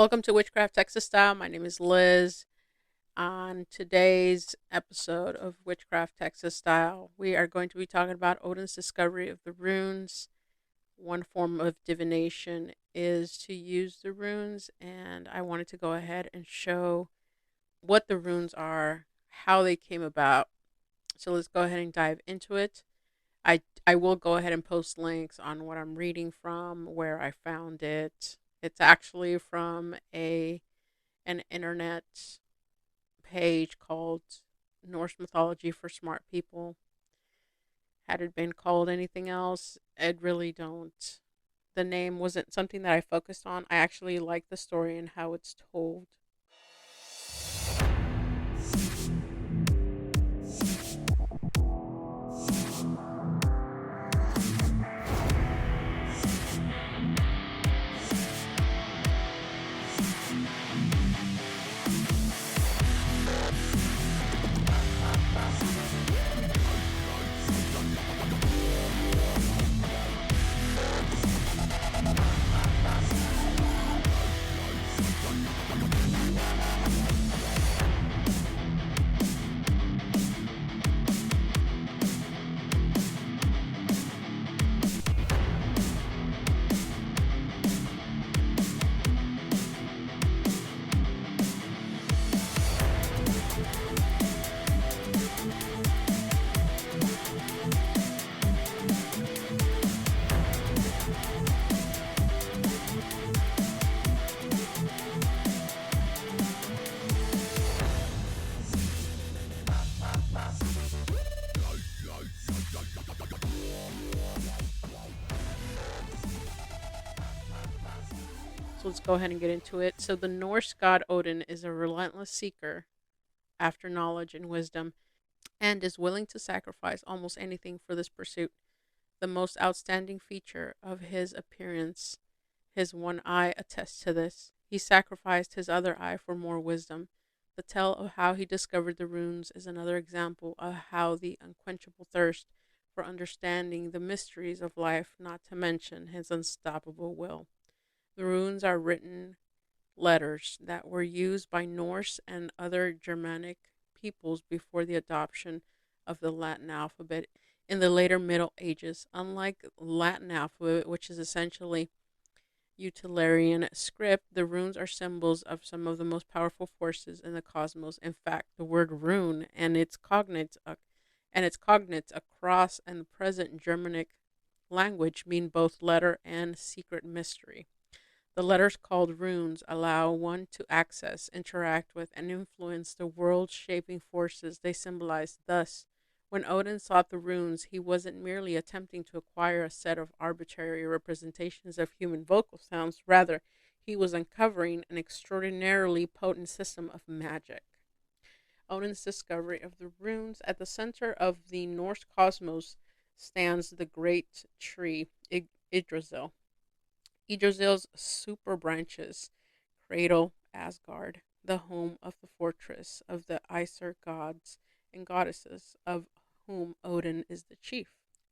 Welcome to Witchcraft Texas Style. My name is Liz. On today's episode of Witchcraft Texas Style, we are going to be talking about Odin's discovery of the runes. One form of divination is to use the runes, and I wanted to go ahead and show what the runes are, how they came about. So let's go ahead and dive into it. I will go ahead and post links on what I'm reading from, where I found it. It's actually from an internet page called Norse Mythology for Smart People. Had it been called anything else, I'd really don't. The name wasn't something that I focused on. I actually like the story and how it's told. So let's go ahead and get into it. So the Norse god Odin is a relentless seeker after knowledge and wisdom and is willing to sacrifice almost anything for this pursuit. The most outstanding feature of his appearance, his one eye, attests to this. He sacrificed his other eye for more wisdom. The tale of how he discovered the runes is another example of how the unquenchable thirst for understanding the mysteries of life, not to mention his unstoppable will. The runes are written letters that were used by Norse and other Germanic peoples before the adoption of the Latin alphabet in the later Middle Ages. Unlike Latin alphabet, which is essentially utilitarian script, the runes are symbols of some of the most powerful forces in the cosmos. In fact, the word rune and its cognates across and the present Germanic language mean both letter and secret mystery. The letters called runes allow one to access, interact with, and influence the world shaping forces they symbolize. Thus, when Odin sought the runes, he wasn't merely attempting to acquire a set of arbitrary representations of human vocal sounds, rather, he was uncovering an extraordinarily potent system of magic. Odin's discovery of the runes. At the center of the Norse cosmos stands the great tree Yggdrasil. Yggdrasil's super branches cradle Asgard, the home of the fortress of the Aesir gods and goddesses, of whom Odin is the chief.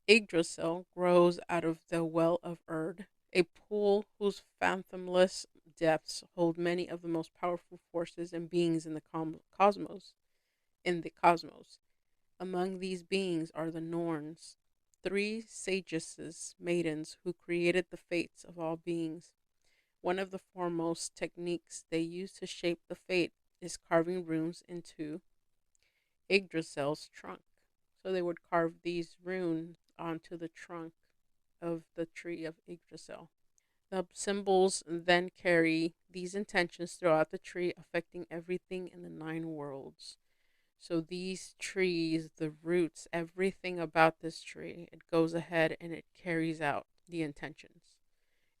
Yggdrasil grows out of the Well of Erd, a pool whose fathomless depths hold many of the most powerful forces and beings in the cosmos. Among these beings are the Norns, three sagesses, maidens who created the fates of all beings. One of the foremost techniques they use to shape the fate is carving runes into Yggdrasil's trunk. So they would carve these runes onto the trunk of the tree of Yggdrasil. The symbols then carry these intentions throughout the tree, affecting everything in the nine worlds. So these trees, the roots, everything about this tree, it goes ahead and it carries out the intentions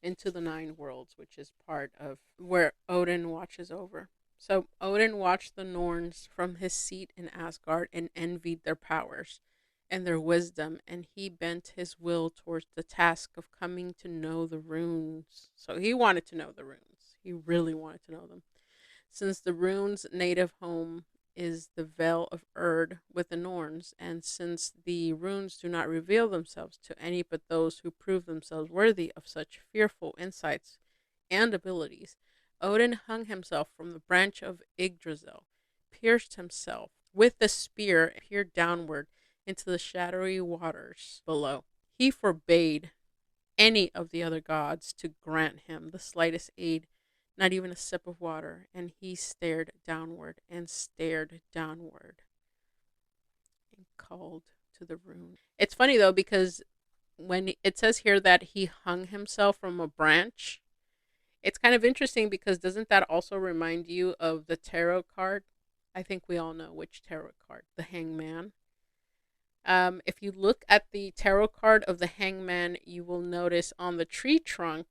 into the nine worlds, which is part of where Odin watches over. So Odin watched the Norns from his seat in Asgard and envied their powers and their wisdom, and he bent his will towards the task of coming to know the runes. So he wanted to know the runes. He really wanted to know them. Since the runes' native home is the Vale of Erd with the Norns, and since the runes do not reveal themselves to any but those who prove themselves worthy of such fearful insights and abilities, Odin hung himself from the branch of Yggdrasil, pierced himself with the spear, and peered downward into the shadowy waters below. He forbade any of the other gods to grant him the slightest aid, not even a sip of water, and he stared downward and stared downward and called to the rune. It's funny though, because when it says here that he hung himself from a branch, it's kind of interesting because doesn't that also remind you of the tarot card? I think we all know which tarot card, the Hangman. If you look at the tarot card of the Hangman, you will notice on the tree trunk,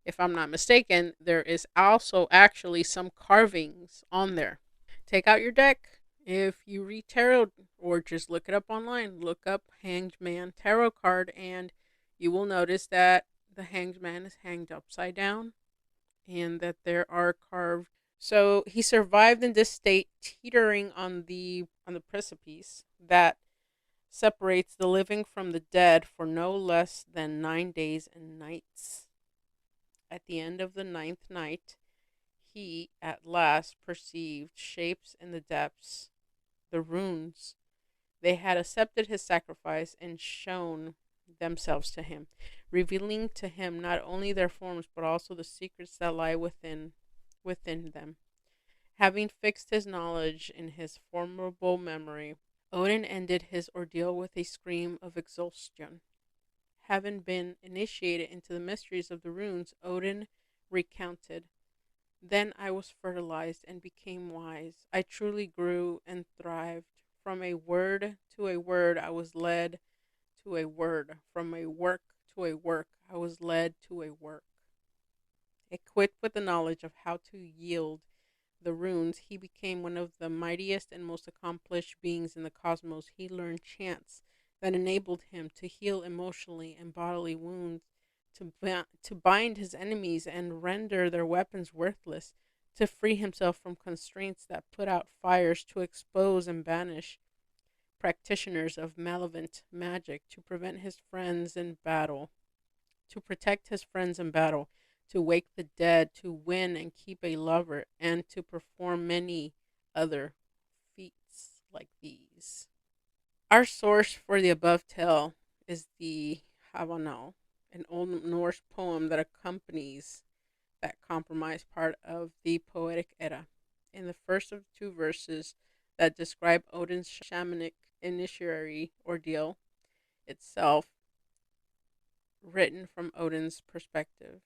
if I'm not mistaken, there is also actually some carvings on there. Take out your deck. If you read tarot or just look it up online, look up Hanged Man tarot card, and you will notice that the Hanged Man is hanged upside down and that there are carved. So he survived in this state, teetering on the precipice that separates the living from the dead for no less than 9 days and nights. At the end of the ninth night, he at last perceived shapes in the depths, the runes. They had accepted his sacrifice and shown themselves to him, revealing to him not only their forms but also the secrets that lie within them. Having fixed his knowledge in his formidable memory, Odin ended his ordeal with a scream of exhaustion. Having been initiated into the mysteries of the runes, Odin recounted, "Then I was fertilized and became wise. I truly grew and thrived. From a word to a word, I was led to a word. From a work to a work, I was led to a work." Equipped with the knowledge of how to yield the runes, he became one of the mightiest and most accomplished beings in the cosmos. He learned chants that enabled him to heal emotionally and bodily wounds, to bind his enemies and render their weapons worthless, to free himself from constraints that put out fires, to expose and banish practitioners of malevolent magic, to prevent his friends in battle, to protect his friends in battle, to wake the dead, to win and keep a lover, and to perform many other feats like these. Our source for the above tale is the Havanau, an Old Norse poem that accompanies that compromised part of the Poetic Edda. In the first of two verses that describe Odin's shamanic initiatory ordeal itself, written from Odin's perspective,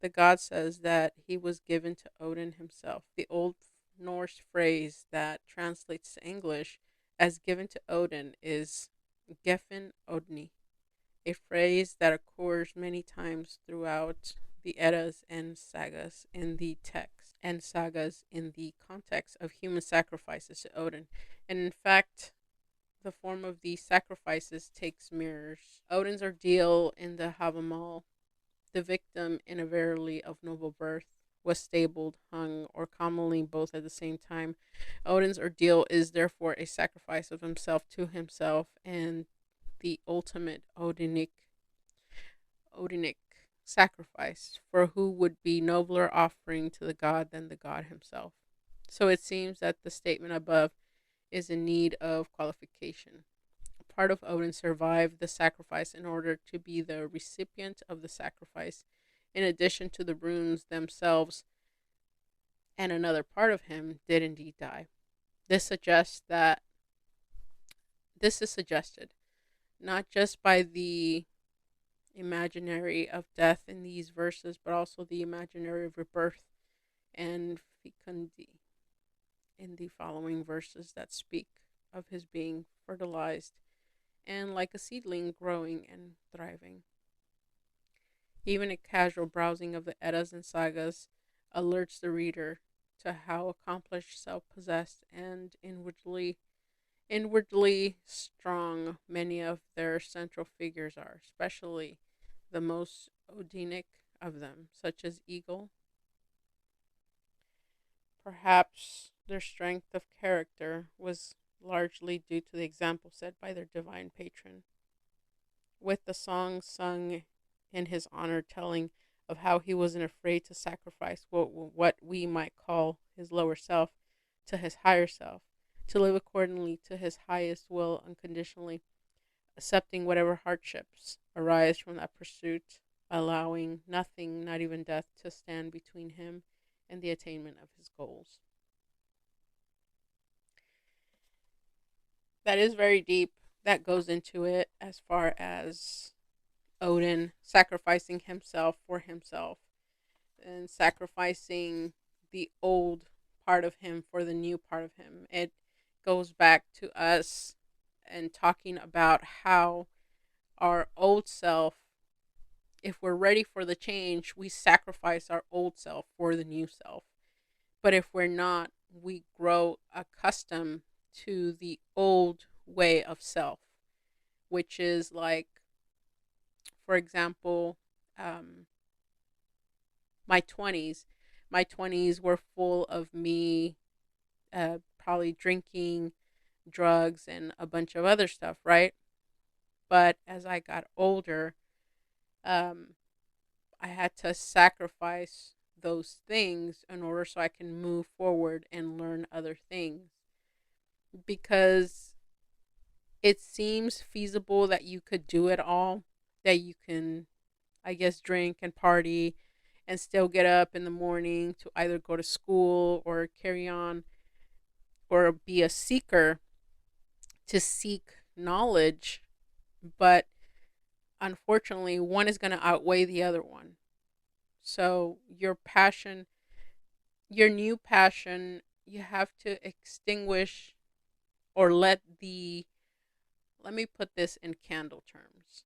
the god says that he was given to Odin himself. The Old Norse phrase that translates to English as given to Odin is Geffen Odni, a phrase that occurs many times throughout the Eddas and sagas in the context of human sacrifices to Odin. And in fact, the form of these sacrifices takes mirrors. Odin's ordeal in the Havamal, the victim in a verily of noble birth was stabled, hung, or commonly both at the same time. Odin's ordeal is therefore a sacrifice of himself to himself and the ultimate Odinic sacrifice, for who would be nobler offering to the god than the god himself. So it seems that the statement above is in need of qualification. A part of Odin survived the sacrifice in order to be the recipient of the sacrifice, in addition to the runes themselves, and another part of him did indeed die. This suggests that this is suggested not just by the imaginary of death in these verses, but also the imaginary of rebirth and fecundi in the following verses that speak of his being fertilized and like a seedling growing and thriving. Even a casual browsing of the Eddas and sagas alerts the reader to how accomplished, self-possessed, and inwardly strong many of their central figures are, especially the most Odinic of them, such as Eagle. Perhaps their strength of character was largely due to the example set by their divine patron, with the songs sung in his honor telling of how he wasn't afraid to sacrifice what we might call his lower self to his higher self, to live accordingly to his highest will unconditionally, accepting whatever hardships arise from that pursuit, allowing nothing, not even death, to stand between him and the attainment of his goals. That is very deep. That goes into it as far as Odin sacrificing himself for himself and sacrificing the old part of him for the new part of him. It goes back to us and talking about how our old self, if we're ready for the change, we sacrifice our old self for the new self. But if we're not, we grow accustomed to the old way of self, which is like, for example, um, my 20s. My 20s were full of me probably drinking, drugs, and a bunch of other stuff, right? But as I got older, um, I had to sacrifice those things in order so I can move forward and learn other things. Because it seems feasible that you could do it all, that you can, I guess, drink and party and still get up in the morning to either go to school or carry on or be a seeker to seek knowledge. But unfortunately, one is going to outweigh the other one. So your passion, your new passion, you have to extinguish or let me put this in candle terms,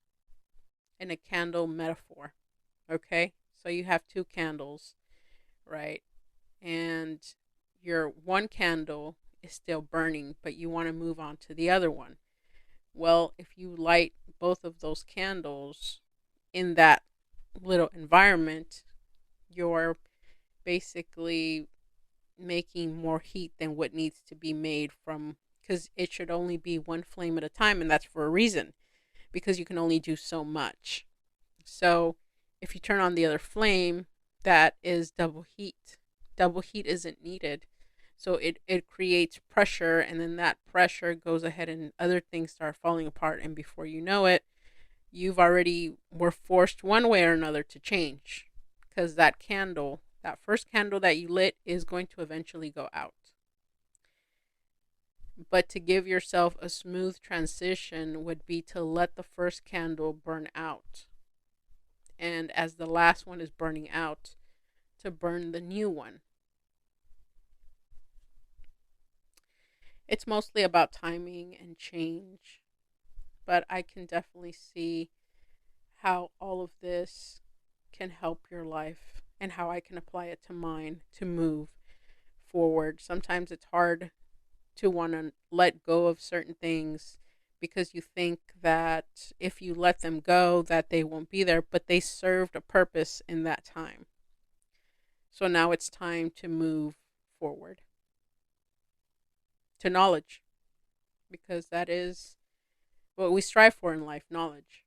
in a candle metaphor. Okay? So you have two candles, right? And your one candle is still burning, but you want to move on to the other one. Well, if you light both of those candles in that little environment, you're basically making more heat than what needs to be made from, because it should only be one flame at a time, and that's for a reason, because you can only do so much. So if you turn on the other flame, that is double heat. Double heat isn't needed. So it creates pressure, and then that pressure goes ahead and other things start falling apart. And before you know it, you've already were forced one way or another to change, because that candle, that first candle that you lit, is going to eventually go out. But to give yourself a smooth transition would be to let the first candle burn out. And as the last one is burning out, to burn the new one. It's mostly about timing and change, but I can definitely see how all of this can help your life and how I can apply it to mine to move forward. Sometimes it's hard to want to let go of certain things because you think that if you let them go that they won't be there, but they served a purpose in that time. So now it's time to move forward to knowledge, because that is what we strive for in life, knowledge.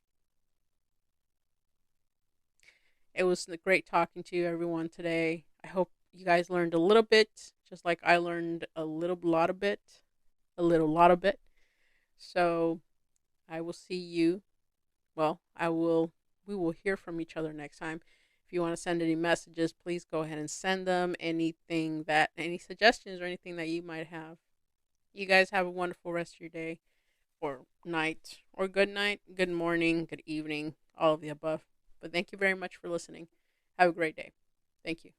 It was great talking to you, everyone, today. I hope you guys learned a little bit, just like I learned a little lot of bit, a little lot of bit. So I will see you. Well, we will hear from each other next time. If you want to send any messages, please go ahead and send them. Any suggestions or anything that you might have. You guys have a wonderful rest of your day or night, or good night, good morning, good evening, all of the above. But thank you very much for listening. Have a great day. Thank you.